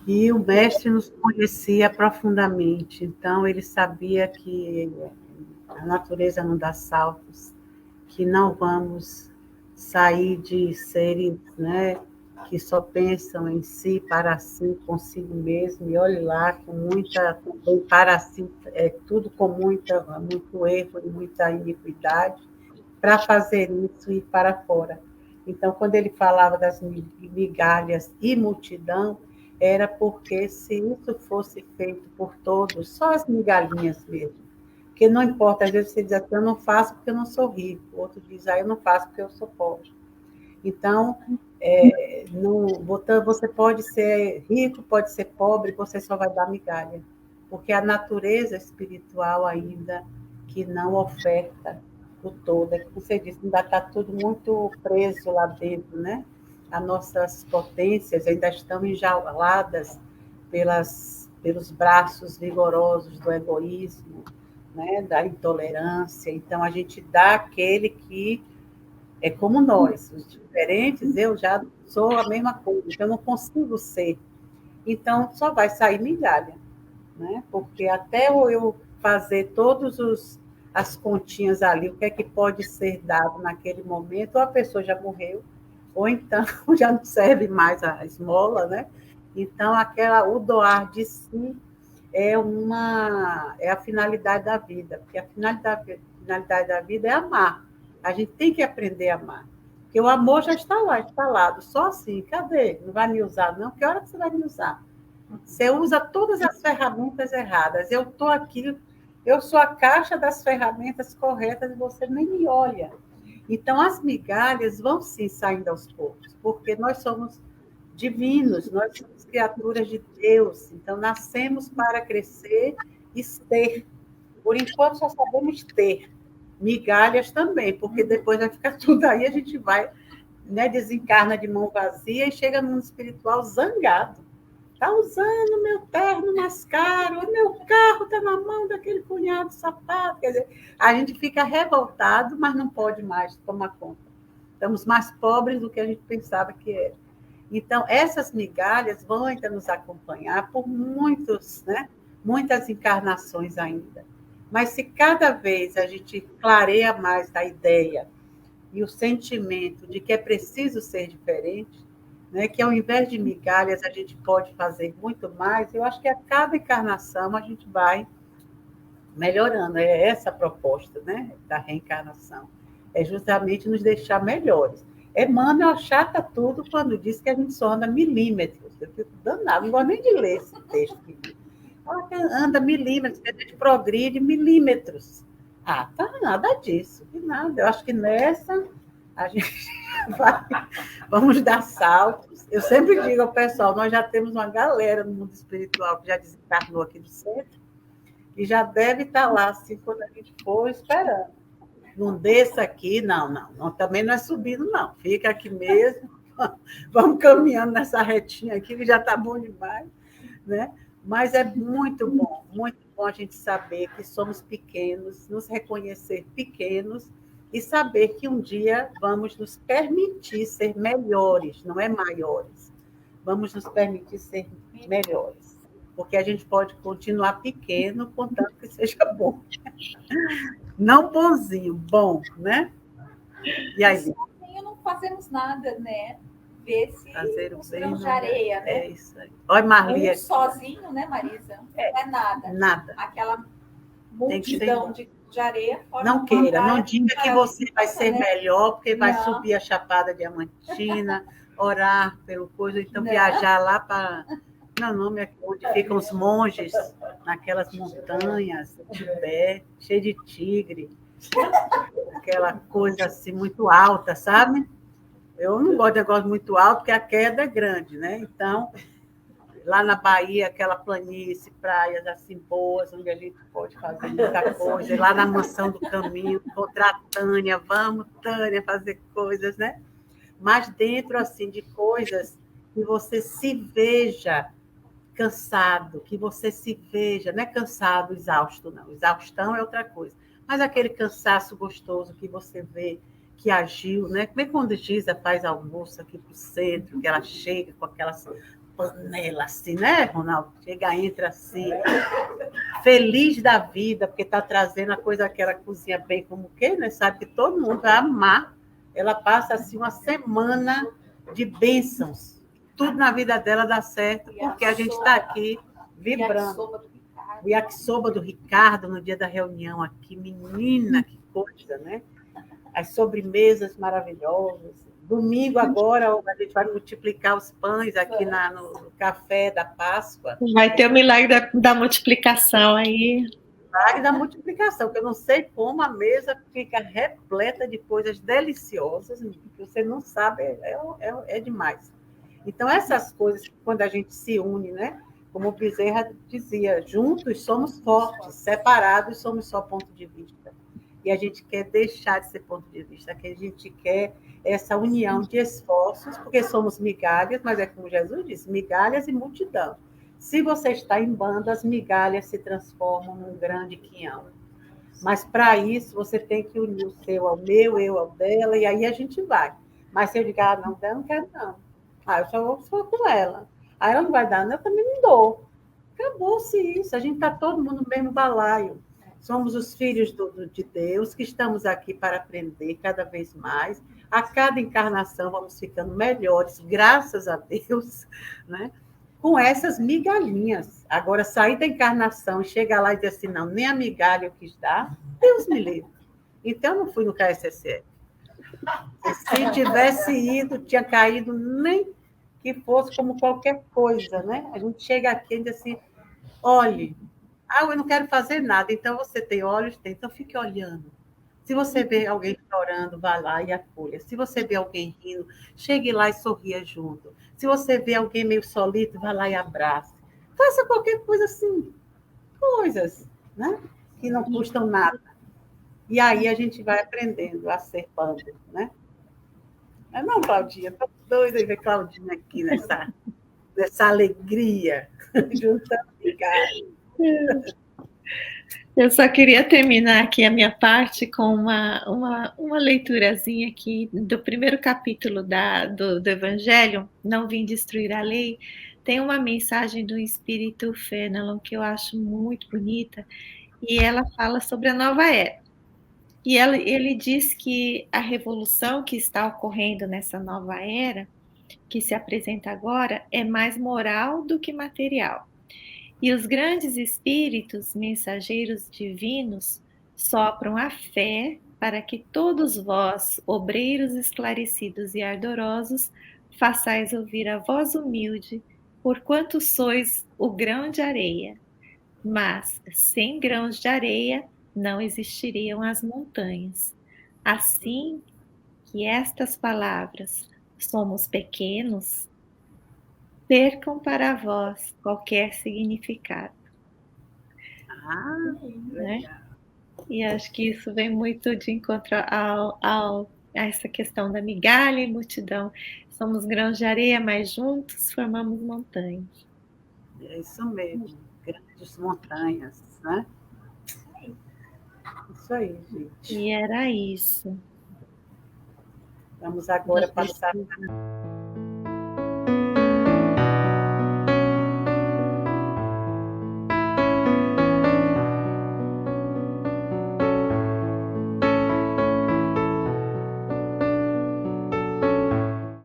E o mestre nos conhecia profundamente, então ele sabia que a natureza não dá saltos, que não vamos sair de seres, né, que só pensam em si, para si, consigo mesmo, e olhe lá, com muita, para si, tudo com muito erro e muita iniquidade, para fazer isso e ir para fora. Então, quando ele falava das migalhas e multidão, era porque se isso fosse feito por todos, só as migalhinhas mesmo, porque não importa, às vezes você diz assim, eu não faço porque eu não sou rico, o outro diz, eu não faço porque eu sou pobre. Então, você pode ser rico, pode ser pobre, você só vai dar migalha, porque a natureza espiritual ainda que não oferta o todo, é que você disse, ainda está tudo muito preso lá dentro, né? As nossas potências ainda estão enjauladas pelos braços vigorosos do egoísmo, né? Da intolerância. Então, a gente dá aquele que é como nós, os diferentes, eu já sou a mesma coisa, então eu não consigo ser. Então, só vai sair migalha, né? Porque até eu fazer as continhas ali, o que é que pode ser dado naquele momento, ou a pessoa já morreu, ou então já não serve mais a esmola, né? Então, o doar de si é a finalidade da vida, porque a finalidade da vida é amar. A gente tem que aprender a amar. Porque o amor já está lá, instalado. Só assim, cadê? Não vai me usar, não? Que hora que você vai me usar? Você usa todas as ferramentas erradas. Eu estou aqui, eu sou a caixa das ferramentas corretas e você nem me olha. Então, as migalhas vão sim saindo aos poucos, porque nós somos divinos, nós somos criaturas de Deus. Então, nascemos para crescer e ser. Por enquanto, só sabemos ter migalhas também, porque depois vai ficar tudo aí, a gente vai, né, desencarna de mão vazia e chega no mundo espiritual zangado. Está usando meu terno mais caro, o meu carro está na mão daquele cunhado safado. Quer dizer, a gente fica revoltado, mas não pode mais tomar conta. Estamos mais pobres do que a gente pensava que era. Então, essas migalhas vão ainda nos acompanhar por muitas encarnações ainda. Mas se cada vez a gente clareia mais a ideia e o sentimento de que é preciso ser diferente, né, que ao invés de migalhas a gente pode fazer muito mais, eu acho que a cada encarnação a gente vai melhorando. É essa a proposta, né, da reencarnação. É justamente nos deixar melhores. Emmanuel achata tudo quando diz que a gente só anda milímetros. Eu fico danado, não gosto nem de ler esse texto. Ela anda milímetros, a gente progride milímetros. Tá nada disso, que nada. Eu acho que nessa a gente vamos dar saltos. Eu sempre digo ao pessoal, nós já temos uma galera no mundo espiritual que já desencarnou aqui do centro e já deve estar lá, assim, quando a gente for esperando. Não desça aqui, não. Também não é subindo, não. Fica aqui mesmo. Vamos caminhando nessa retinha aqui, que já está bom demais, né? Mas é muito bom a gente saber que somos pequenos, nos reconhecer pequenos e saber que um dia vamos nos permitir ser melhores, não é maiores. Vamos nos permitir ser melhores, porque a gente pode continuar pequeno, contanto que seja bom. Não bonzinho, bom, né? E aí? Sozinho não fazemos nada, né? Ver se fazer os grãos de areia, né? É isso aí. Olha, Marlia. Sozinho, né, Marisa? Não é nada. Nada. Aquela multidão de areia. Não queira, não diga que você vai ser melhor, porque vai subir a Chapada Diamantina, orar pelo coisa, então viajar lá para... Não, nome é onde ficam os monges, naquelas montanhas, Tibete, cheio de tigre, aquela coisa assim muito alta, sabe? Eu não gosto de negócio muito alto, porque a queda é grande, né? Então, lá na Bahia, aquela planície, praias assim boas, onde a gente pode fazer muita coisa, e lá na Mansão do Caminho, encontrar a Tânia, vamos, Tânia, fazer coisas, né? Mas dentro, assim, de coisas que você se veja cansado, que você se veja, não é cansado, exausto, não. Exaustão é outra coisa. Mas aquele cansaço gostoso que você vê, que agiu, né? Como é que quando a Giza faz almoço aqui para o centro, que ela chega com aquelas panelas assim, né, Ronaldo? Chega, entra assim, feliz da vida, porque está trazendo a coisa que ela cozinha bem como que, né? Sabe que todo mundo vai amar. Ela passa assim uma semana de bênçãos. Tudo na vida dela dá certo, porque a gente está aqui vibrando. O yakisoba do Ricardo, no dia da reunião aqui, menina, que coisa, né? As sobremesas maravilhosas. Domingo agora a gente vai multiplicar os pães aqui no café da Páscoa. Vai ter o milagre da multiplicação aí. Milagre da multiplicação, que eu não sei como a mesa fica repleta de coisas deliciosas, que você não sabe, é demais. Então, essas coisas, quando a gente se une, né? Como o Bezerra dizia, juntos somos fortes, separados somos só ponto de vista. E a gente quer deixar de ser ponto de vista, que a gente quer essa união de esforços, porque somos migalhas, mas é como Jesus disse, migalhas e multidão. Se você está em banda, as migalhas se transformam num grande quinhão. Mas, para isso, você tem que unir o seu ao meu, eu ao dela, e aí a gente vai. Mas se eu digar, não, eu não quero, não. Eu só vou com ela. Aí ela não vai dar, não, eu também não dou. Acabou-se isso, a gente está todo mundo no mesmo balaio. Somos os filhos de Deus, que estamos aqui para aprender cada vez mais. A cada encarnação vamos ficando melhores, graças a Deus, né? Com essas migalhinhas. Agora, sair da encarnação e chegar lá e dizer assim, não, nem a migalha eu quis dar, Deus me livre. Então, eu não fui no KSSF. Se tivesse ido, tinha caído, nem que fosse como qualquer coisa, né? A gente chega aqui e diz assim, olhe, eu não quero fazer nada, então você tem olhos? Tem, então fique olhando. Se você vê alguém chorando, vá lá e acolha. Se você vê alguém rindo, chegue lá e sorria junto. Se você vê alguém meio solito, vá lá e abrace. Faça qualquer coisa assim. Coisas, né? que não custam nada. E aí a gente vai aprendendo a ser pano, né? Não, Claudinha, estou doida de ver Claudinha aqui nessa alegria, juntando migalhas. Eu só queria terminar aqui a minha parte com uma leiturazinha aqui do primeiro capítulo do Evangelho, Não Vim Destruir a Lei. Tem uma mensagem do Espírito Fenelon que eu acho muito bonita, e ela fala sobre a nova era. E ele diz que a revolução que está ocorrendo nessa nova era, que se apresenta agora, é mais moral do que material. E os grandes espíritos mensageiros divinos sopram a fé para que todos vós, obreiros esclarecidos e ardorosos, façais ouvir a voz humilde, porquanto sois o grão de areia. Mas sem grãos de areia não existiriam as montanhas. Assim que estas palavras, somos pequenos, percam para vós qualquer significado. Né? E acho que isso vem muito de encontro a essa questão da migalha e multidão. Somos grãos de areia, mas juntos formamos montanhas. É isso mesmo, grandes montanhas, né? Isso aí, gente. E era isso. Vamos agora passar